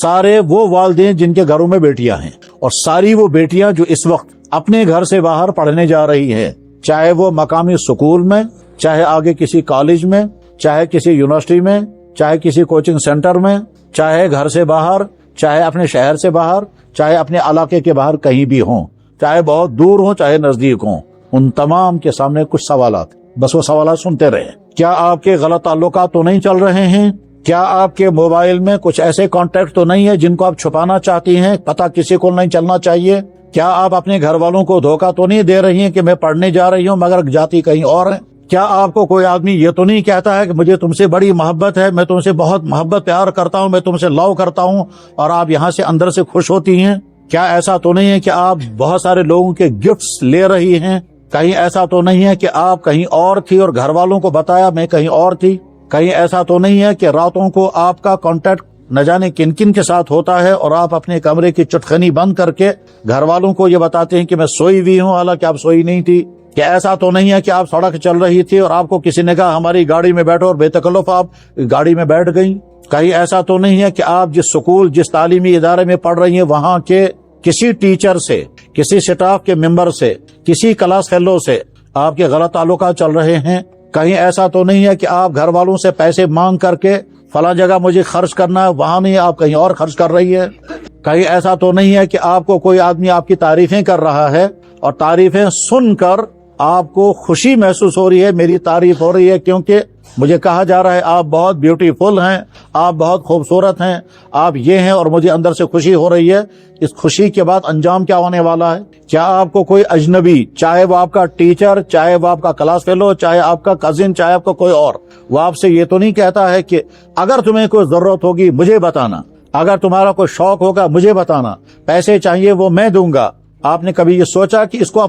سارے وہ والدین جن کے گھروں میں بیٹیاں ہیں، اور ساری وہ بیٹیاں جو اس وقت اپنے گھر سے باہر پڑھنے جا رہی ہیں، چاہے وہ مقامی سکول میں، چاہے آگے کسی کالج میں، چاہے کسی یونیورسٹی میں، چاہے کسی کوچنگ سینٹر میں، چاہے گھر سے باہر، چاہے اپنے شہر سے باہر، چاہے اپنے علاقے کے باہر کہیں بھی ہوں، چاہے بہت دور ہوں چاہے نزدیک ہوں، ان تمام کے سامنے کچھ سوالات، بس وہ سوالات سنتے رہے۔ کیا آپ کے غلط تعلقات تو نہیں چل رہے ہیں؟ کیا آپ کے موبائل میں کچھ ایسے کانٹیکٹ تو نہیں ہے جن کو آپ چھپانا چاہتی ہیں، پتہ کسی کو نہیں چلنا چاہیے؟ کیا آپ اپنے گھر والوں کو دھوکہ تو نہیں دے رہی ہیں کہ میں پڑھنے جا رہی ہوں مگر جاتی کہیں اور ہیں؟ کیا آپ کو کوئی آدمی یہ تو نہیں کہتا ہے کہ مجھے تم سے بڑی محبت ہے، میں تم سے بہت محبت پیار کرتا ہوں، میں تم سے لو کرتا ہوں، اور آپ یہاں سے اندر سے خوش ہوتی ہیں؟ کیا ایسا تو نہیں ہے کہ آپ بہت سارے لوگوں کے گفٹس لے رہی ہیں؟ کہیں ایسا تو نہیں ہے کہ آپ کہیں اور تھی اور گھر والوں کو بتایا میں کہیں اور تھی؟ کہیں ایسا تو نہیں ہے کہ راتوں کو آپ کا کانٹیکٹ نہ جانے کن کن کے ساتھ ہوتا ہے اور آپ اپنے کمرے کی چٹخنی بند کر کے گھر والوں کو یہ بتاتے ہیں کہ میں سوئی ہوئی ہوں حالانکہ آپ سوئی نہیں تھی؟ کہ ایسا تو نہیں ہے کہ آپ سڑک چل رہی تھی اور آپ کو کسی نے کہا ہماری گاڑی میں بیٹھو اور بے تکلف آپ گاڑی میں بیٹھ گئیں؟ کہیں ایسا تو نہیں ہے کہ آپ جس سکول جس تعلیمی ادارے میں پڑھ رہی ہیں وہاں کے کسی ٹیچر سے، کسی سٹاف کے ممبر سے، کسی کلاس فیلو سے آپ کے غلط تعلقات چل رہے ہیں؟ کہیں ایسا تو نہیں ہے کہ آپ گھر والوں سے پیسے مانگ کر کے فلاں جگہ مجھے خرچ کرنا ہے، وہاں نہیں آپ کہیں اور خرچ کر رہی ہے؟ کہیں ایسا تو نہیں ہے کہ آپ کو کوئی آدمی آپ کی تعریفیں کر رہا ہے اور تعریفیں سن کر آپ کو خوشی محسوس ہو رہی ہے، میری تعریف ہو رہی ہے کیونکہ مجھے کہا جا رہا ہے آپ بہت بیوٹیفل ہیں، آپ بہت خوبصورت ہیں، آپ یہ ہیں، اور مجھے اندر سے خوشی ہو رہی ہے۔ اس خوشی کے بعد انجام کیا ہونے والا ہے؟ کیا آپ کو کوئی اجنبی، چاہے وہ آپ کا ٹیچر، چاہے وہ آپ کا کلاس فیلو، چاہے آپ کا کزن، چاہے آپ کا کوئی اور، وہ آپ سے یہ تو نہیں کہتا ہے کہ اگر تمہیں کوئی ضرورت ہوگی مجھے بتانا، اگر تمہارا کوئی شوق ہوگا مجھے بتانا، پیسے چاہیے وہ میں دوں گا؟ آپ نے کبھی یہ سوچا کہ اس کو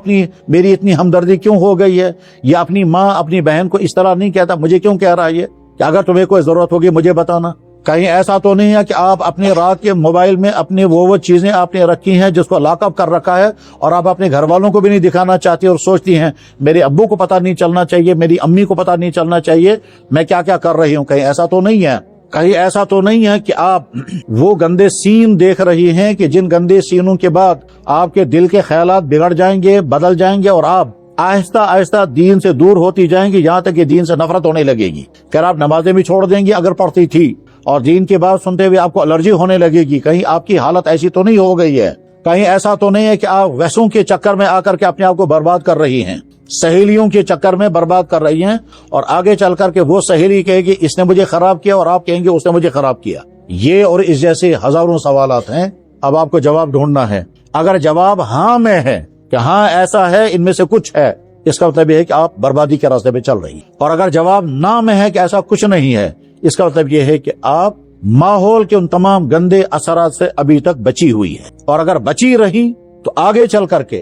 میری اتنی ہمدردی کیوں ہو گئی ہے؟ یہ اپنی ماں اپنی بہن کو اس طرح نہیں کہتا، مجھے کیوں کہہ رہا ہے یہ کہ اگر تمہیں کوئی ضرورت ہوگی مجھے بتانا؟ کہیں ایسا تو نہیں ہے کہ آپ اپنے رات کے موبائل میں اپنے وہ چیزیں آپ نے رکھی ہیں جس کو لاک اپ کر رکھا ہے اور آپ اپنے گھر والوں کو بھی نہیں دکھانا چاہتی اور سوچتی ہیں میرے ابو کو پتہ نہیں چلنا چاہیے، میری امی کو پتہ نہیں چلنا چاہیے میں کیا کیا کر رہی ہوں؟ کہیں ایسا تو نہیں ہے؟ کہیں ایسا تو نہیں ہے کہ آپ وہ گندے سین دیکھ رہی ہیں کہ جن گندے سینوں کے بعد آپ کے دل کے خیالات بگڑ جائیں گے، بدل جائیں گے، اور آپ آہستہ آہستہ دین سے دور ہوتی جائیں گی، یہاں تک کہ دین سے نفرت ہونے لگے گی؟ کہ آپ نمازیں بھی چھوڑ دیں گی اگر پڑھتی تھی، اور دین کی بات سنتے ہوئے آپ کو الرجی ہونے لگے گی؟ کہیں آپ کی حالت ایسی تو نہیں ہو گئی ہے؟ کہیں ایسا تو نہیں ہے کہ آپ ویسوں کے چکر میں آ کر کے اپنے آپ کو برباد کر رہی ہیں، سہیلیوں کے چکر میں برباد کر رہی ہیں، اور آگے چل کر کے وہ سہیلی کہے گی اس نے مجھے خراب کیا اور آپ کہیں گے اس نے مجھے خراب کیا؟ یہ اور اس جیسے ہزاروں سوالات ہیں، اب آپ کو جواب ڈھونڈنا ہے۔ اگر جواب ہاں میں ہے کہ ہاں ایسا ہے، ان میں سے کچھ ہے، اس کا مطلب یہ ہے کہ آپ بربادی کے راستے پہ چل رہی ہیں، اور اگر جواب نہ میں ہے کہ ایسا کچھ نہیں ہے، اس کا مطلب یہ ہے کہ آپ ماحول کے ان تمام گندے اثرات سے ابھی تک بچی ہوئی ہے، اور اگر بچی رہی تو آگے چل کر کے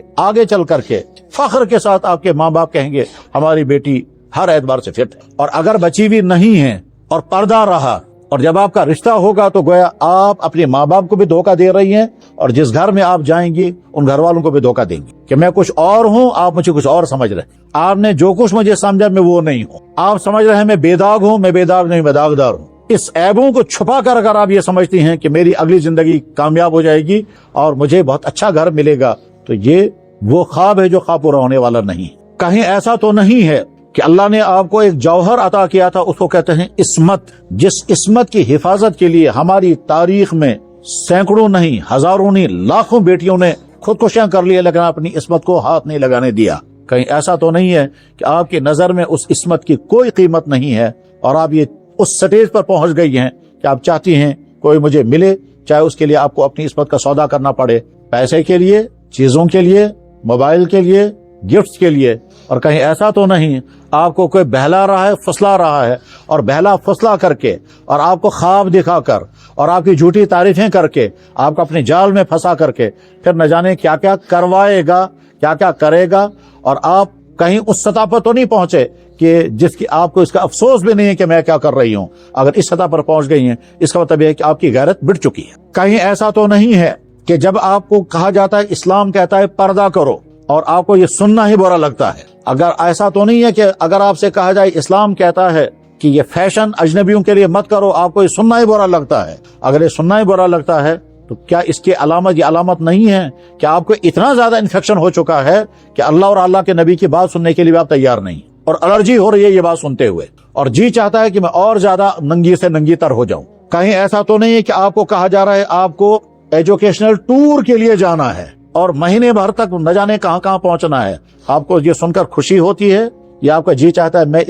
فخر کے ساتھ آپ کے ماں باپ کہیں گے ہماری بیٹی ہر اعتبار سے فٹ ہے۔ اور اگر بچی بھی نہیں ہے اور پردہ رہا، اور جب آپ کا رشتہ ہوگا تو گویا آپ اپنے ماں باپ کو بھی دھوکہ دے رہی ہیں، اور جس گھر میں آپ جائیں گی ان گھر والوں کو بھی دھوکہ دیں گی کہ میں کچھ اور ہوں، آپ مجھے کچھ اور سمجھ رہے ہیں، آپ نے جو کچھ مجھے سمجھا میں وہ نہیں ہوں، آپ سمجھ رہے ہیں میں بے داغ ہوں، میں بے داغ نہیں، میں داغدار ہوں۔ اس عیبوں کو چھپا کر اگر آپ یہ سمجھتی ہیں کہ میری اگلی زندگی کامیاب ہو جائے گی اور مجھے بہت اچھا گھر ملے گا، تو یہ وہ خواب ہے جو خواب پورا ہونے والا نہیں۔ کہیں ایسا تو نہیں ہے کہ اللہ نے آپ کو ایک جوہر عطا کیا تھا، اس کو کہتے ہیں عصمت، جس عصمت کی حفاظت کے لیے ہماری تاریخ میں سینکڑوں نہیں، ہزاروں نہیں، لاکھوں بیٹیوں نے خودکشیاں کر لی لیکن اپنی عصمت کو ہاتھ نہیں لگانے دیا۔ کہیں ایسا تو نہیں ہے کہ آپ کی نظر میں اس عصمت کی کوئی قیمت نہیں ہے، اور آپ یہ اس سٹیج پر پہنچ گئی ہیں کہ آپ چاہتی ہیں کوئی مجھے ملے، چاہے اس کے لیے آپ کو اپنی عصمت کا سودا کرنا پڑے، پیسے کے لیے، چیزوں کے لیے، موبائل کے لیے، گفٹس کے لیے۔ اور کہیں ایسا تو نہیں آپ کو کوئی بہلا رہا ہے، پھسلا رہا ہے، اور بہلا پھسلا کر کے اور آپ کو خواب دکھا کر اور آپ کی جھوٹی تعریفیں کر کے آپ کو اپنے جال میں پھنسا کر کے پھر نہ جانے کیا کیا کروائے گا، کیا کیا کرے گا، اور آپ کہیں اس سطح پر تو نہیں پہنچے کہ جس کی آپ کو اس کا افسوس بھی نہیں ہے کہ میں کیا کر رہی ہوں۔ اگر اس سطح پر پہنچ گئی ہیں اس کا مطلب یہ ہے کہ آپ کی غیرت بڑھ چکی ہے۔ کہیں ایسا تو نہیں ہے کہ جب آپ کو کہا جاتا ہے اسلام کہتا ہے پردہ کرو اور آپ کو یہ سننا ہی برا لگتا ہے۔ اگر ایسا تو نہیں ہے کہ اگر آپ سے کہا جائے اسلام کہتا ہے کہ یہ فیشن اجنبیوں کے لیے مت کرو، آپ کو یہ سننا ہی برا لگتا ہے، اگر یہ سننا ہی برا لگتا ہے تو کیا اس کی علامت یہ علامت نہیں ہے کہ آپ کو اتنا زیادہ انفیکشن ہو چکا ہے کہ اللہ اور اللہ کے نبی کی بات سننے کے لیے آپ تیار نہیں، اور الرجی ہو رہی ہے یہ بات سنتے ہوئے، اور جی چاہتا ہے کہ میں اور زیادہ ننگی سے ننگی تر ہو جاؤں؟ کہیں ایسا تو نہیں ہے کہ آپ کو کہا جا رہا ہے آپ کو ایجوکیشنل ٹور کے لیے جانا ہے اور مہینے بھر تک نہ جانے کہاں کہاں پہنچنا ہے؟ آپ کو یہ سن کر خوشی ہوتی ہے یا آپ کا جی چاہتا ہے میں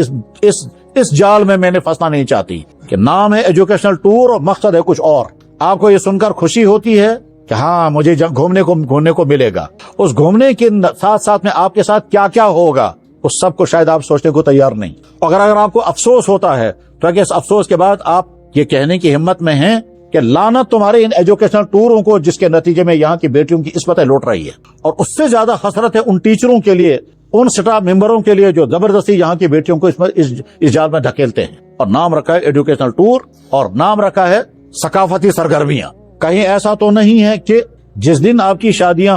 اس جال میں نے پھنسنا نہیں چاہتی کہ نام ہے ایجوکیشنل ٹور اور مقصد ہے کچھ اور؟ آپ کو یہ سن کر خوشی ہوتی ہے کہ ہاں مجھے گھومنے کو ملے گا، اس گھومنے کے ساتھ ساتھ میں آپ کے ساتھ کیا کیا ہوگا اس سب کو شاید آپ سوچنے کو تیار نہیں۔ اگر آپ کو افسوس ہوتا ہے تو اگر اس افسوس کے بعد آپ یہ کہنے کی ہمت میں ہیں کہ لعنت تمہارے ان ایجوکیشنل ٹوروں کو جس کے نتیجے میں یہاں کی بیٹیوں کی عصمتیں لوٹ رہی ہے، اور اس سے زیادہ حسرت ہے ان ٹیچروں کے لیے، ان سٹاف ممبروں کے لیے جو زبردستی یہاں کی بیٹیوں کو اس جال میں دھکیلتے ہیں، اور نام رکھا ہے ایجوکیشنل ٹور اور نام رکھا ہے ثقافتی سرگرمیاں۔ کہیں ایسا تو نہیں ہے کہ جس دن آپ کی شادی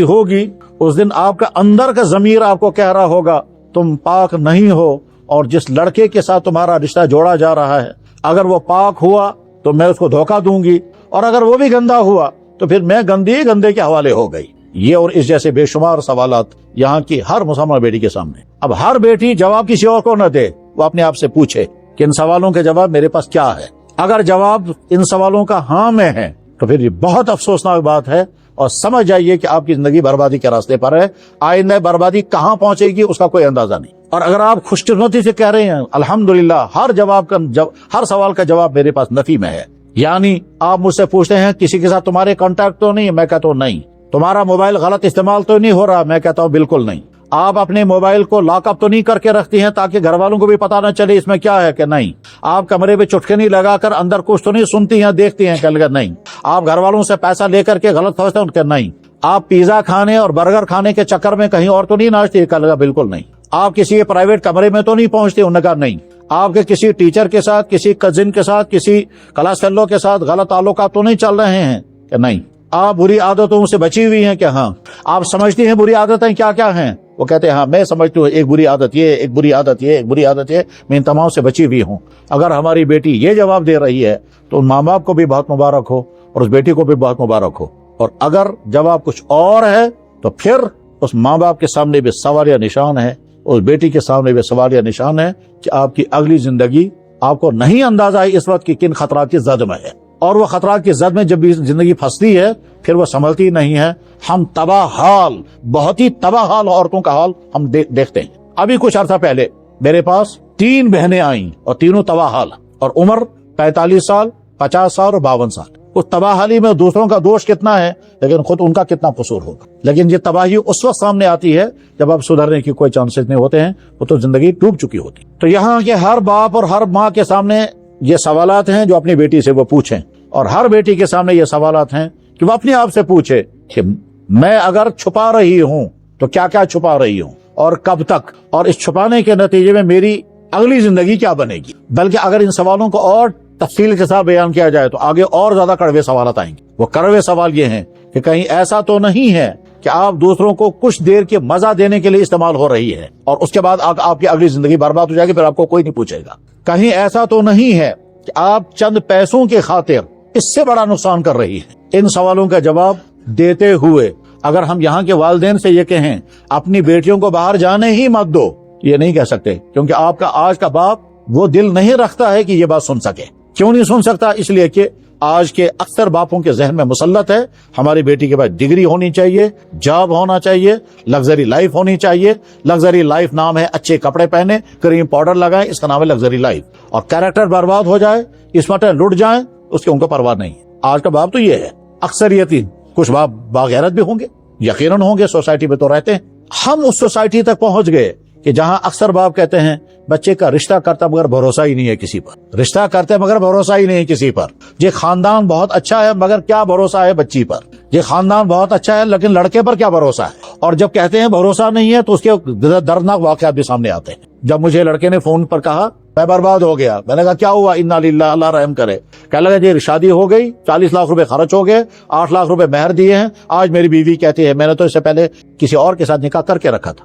ہوگی اس دن آپ کا اندر کا ضمیر آپ کو کہہ رہا ہوگا تم پاک نہیں ہو، اور جس لڑکے کے ساتھ تمہارا رشتہ جوڑا جا رہا ہے اگر وہ پاک ہوا تو میں اس کو دھوکہ دوں گی، اور اگر وہ بھی گندا ہوا تو پھر میں گندے کے حوالے ہو گئی۔ یہ اور اس جیسے بے شمار سوالات یہاں کی ہر مسلمان بیٹی کے سامنے۔ اب ہر بیٹی جواب کسی اور کو نہ دے، وہ اپنے آپ سے پوچھے کہ ان سوالوں کے جواب میرے پاس کیا ہے۔ اگر جواب ان سوالوں کا ہاں میں ہے تو پھر یہ بہت افسوسناک بات ہے، اور سمجھ جائیے کہ آپ کی زندگی بربادی کے راستے پر ہے۔ آئندہ بربادی کہاں پہنچے گی اس کا کوئی اندازہ نہیں۔ اور اگر آپ خوش قسمتی سے کہہ رہے ہیں الحمدللہ ہر سوال کا جواب میرے پاس نفی میں ہے، یعنی آپ مجھ سے پوچھتے ہیں کسی کے ساتھ تمہارے کانٹیکٹ تو نہیں، میں کہتا ہوں نہیں۔ تمہارا موبائل غلط استعمال تو نہیں ہو رہا، میں کہتا ہوں بالکل نہیں۔ آپ اپنے موبائل کو لاک اپ تو نہیں کر کے رکھتی ہیں تاکہ گھر والوں کو بھی پتا نہ چلے اس میں کیا ہے، کہ نہیں؟ آپ کمرے پہ چٹکنی لگا کر اندر کچھ تو نہیں سنتی ہیں دیکھتی ہیں، کہ نہیں؟ آپ گھر والوں سے پیسہ لے کر کے غلط پہنچتے ہیں، کہ نہیں؟ آپ پیزا کھانے اور برگر کھانے کے چکر میں کہیں اور تو نہیں ناچتی؟ بالکل نہیں۔ آپ کسی پرائیویٹ کمرے میں تو نہیں پہنچتے؟ انہوں نے کہا نہیں۔ آپ کے کسی ٹیچر کے ساتھ، کسی کزن کے ساتھ، کسی کلاس فیلو کے ساتھ غلط تعلقات تو نہیں چل رہے ہیں، کہ نہیں؟ آپ بری عادتوں سے بچی ہوئی ہیں، کہ ہاں؟ آپ سمجھتی ہیں بری عادتیں کیا کیا ہیں؟ وہ کہتے ہیں ہاں میں سمجھتی ہوں، ایک بری عادت یہ، ایک بری عادت یہ، ایک بری عادت یہ، میں ان تمام سے بچی ہوئی ہوں۔ اگر ہماری بیٹی یہ جواب دے رہی ہے تو ان ماں باپ کو بھی بہت مبارک ہو اور اس بیٹی کو بھی بہت مبارک ہو، اور اگر جواب کچھ اور ہے تو پھر اس ماں باپ کے سامنے بھی سوالیہ نشان ہے، اس بیٹی کے سامنے بھی سوالیہ نشان ہے کہ آپ کی اگلی زندگی آپ کو نہیں اندازہ ہے اس وقت کی کن خطرات کی زد میں ہے، اور وہ خطرات کی زد میں جب بھی زندگی پھنستی ہے پھر وہ سنبھلتی نہیں ہے۔ ہم تباہ حال، بہت ہی تباہ حال عورتوں کا حال ہم دیکھتے ہیں۔ ابھی کچھ عرصہ پہلے میرے پاس 3 بہنیں آئیں اور تینوں تباہ حال، اور عمر 45 سال، 50 سال اور 52 سال۔ اس تباہ حالی میں دوسروں کا دوش کتنا ہے لیکن خود ان کا کتنا قصور ہوگا۔ لیکن یہ تباہی اس وقت سامنے آتی ہے جب اب سدھرنے کی کوئی چانسز نہیں ہوتے ہیں، وہ تو زندگی ڈوب چکی ہوتی۔ تو یہاں کے ہر باپ اور ہر ماں کے سامنے یہ سوالات ہیں جو اپنی بیٹی سے وہ پوچھیں، اور ہر بیٹی کے سامنے یہ سوالات ہیں کہ وہ اپنے آپ سے پوچھے کہ میں اگر چھپا رہی ہوں تو کیا کیا چھپا رہی ہوں اور کب تک، اور اس چھپانے کے نتیجے میں میری اگلی زندگی کیا بنے گی۔ بلکہ اگر ان سوالوں کو اور تفصیل کے ساتھ بیان کیا جائے تو آگے اور زیادہ کڑوے سوالات آئیں گے۔ وہ کڑوے سوال یہ ہیں کہ کہیں ایسا تو نہیں ہے کہ آپ دوسروں کو کچھ دیر کے مزہ دینے کے لیے استعمال ہو رہی ہے اور اس کے بعد آپ کی اگلی زندگی برباد ہو جائے گی، پھر آپ کو کوئی نہیں پوچھے گا۔ کہیں ایسا تو نہیں ہے کہ آپ چند پیسوں کے خاطر اس سے بڑا نقصان کر رہی ہے۔ ان سوالوں کا جواب دیتے ہوئے اگر ہم یہاں کے والدین سے یہ کہیں اپنی بیٹیوں کو باہر جانے ہی مت دو، یہ نہیں کہہ سکتے، کیونکہ آپ کا آج کا باپ وہ دل نہیں رکھتا ہے کہ یہ بات سن سکے۔ کیوں نہیں سن سکتا؟ اس لیے کہ آج کے اکثر باپوں کے ذہن میں مسلط ہے ہماری بیٹی کے پاس ڈگری ہونی چاہیے، جاب ہونا چاہیے، لگژری لائف ہونی چاہیے۔ لگژری لائف نام ہے اچھے کپڑے پہنے، کریم پاؤڈر لگائیں، اس کا نام ہے لگژری لائف۔ اور کیریکٹر برباد ہو جائے، اسمتیں لٹ جائیں، اس کی ان کو پرواہ نہیں۔ آج کا باپ تو یہ ہے۔ اکثریتی کچھ باپ باغیرت بھی ہوں گے، یقیناً ہوں گے، سوسائٹی میں تو رہتے ہیں۔ ہم اس سوسائٹی تک پہنچ گئے کہ جہاں اکثر باپ کہتے ہیں بچے کا رشتہ کرتا مگر بھروسہ ہی نہیں ہے کسی پر، رشتہ کرتے مگر بھروسہ ہی نہیں ہے کسی پر۔ یہ خاندان بہت اچھا ہے مگر کیا بھروسہ ہے بچی پر، یہ خاندان بہت اچھا ہے لیکن لڑکے پر کیا بھروسہ ہے۔ اور جب کہتے ہیں بھروسہ نہیں ہے تو اس کے دردناک واقعات بھی سامنے آتے ہیں۔ جب مجھے لڑکے نے فون پر کہا میں برباد ہو گیا، میں نے کہا کیا ہوا؟ انا للہ، اللہ رحم کرے۔ کہنے لگا جی شادی ہو گئی، 40 لاکھ روپے خرچ ہو گئے، 8 لاکھ روپے مہر دیے ہیں، آج میری بیوی کہتی ہے میں نے تو اس سے پہلے کسی اور کے ساتھ نکاح کر کے رکھا تھا۔